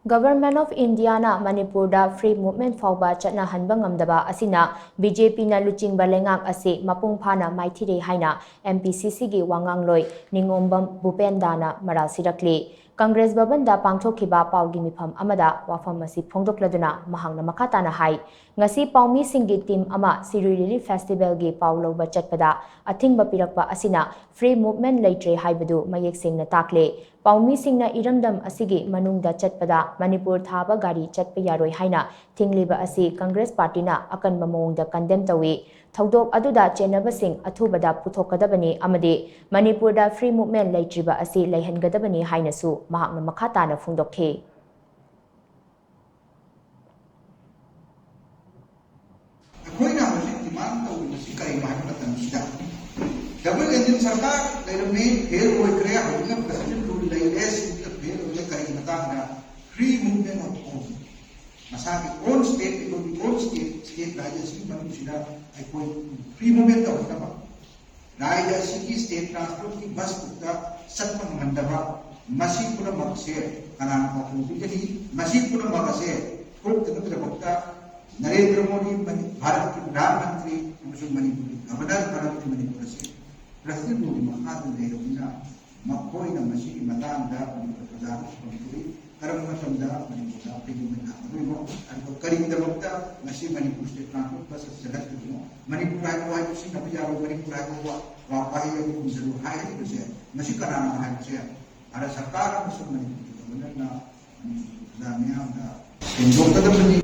Government of India na Manipur da free movement Faoba Chatnahanba Ngamdaba Asina Bjp na LUCHINGBA Leingak Asi Mapung Fana Maithire HAINA Mpcc gi WANGANGLOI NINGOMBAM BUPENDA na MARAL SHIRAKLI Congress Babanda Pangthokiba Paugi Mifam Amada Wafam Asi Phongdokladuna Mahangna Makatana Hai Ngasi Paumi Singi Team Ama Sirili Festival gi Pauloba Chatpada Athingba Pirakpa Asina free movement Leitre Haibadu Mayek Singna Takle Paumi Singna Iramdam Asigi Manungda Chatpada Manipur Thaba Gari Chatpa Yaroi Haina Tingliba Asi Congress Party na Akan Mamongda condemn tawi Thaudok aduda Chenaba Singh Athubada Puthokadabani Amade Manipur da free movement Leitriba Asi Leihangadabani Hainasu Mahakna Makatana Phongdokhe Double engine sarkar leirame fail hoy kare hawna president rule lailes fail hoy kare matana free movement of all masaki all state all state rajasi manusina ai koi free movement of nama rajasi ki state transport ki bus tukta satma mandaba masipura makse kanan ko jadi masipura makse kok tenutra bokta Narendra Modi Bharat ki Pradhan Mantri Musul Manipuri Abadal Bharat ki Manipur se President Modi Mahatma Leirabina Makoi na Masi Matanda Manipur Manipuri Karam Matamda Manipur Pigment Adumo and Karim the Bokta Masi Manipur State Transport Bus selected Manipur Hai Sing Abiyaro Manipur Hai Wapahi Musul Hai se Masi Karama Hai se Ada Sarkar Musul Manipur na Manipur Zamia da Indokada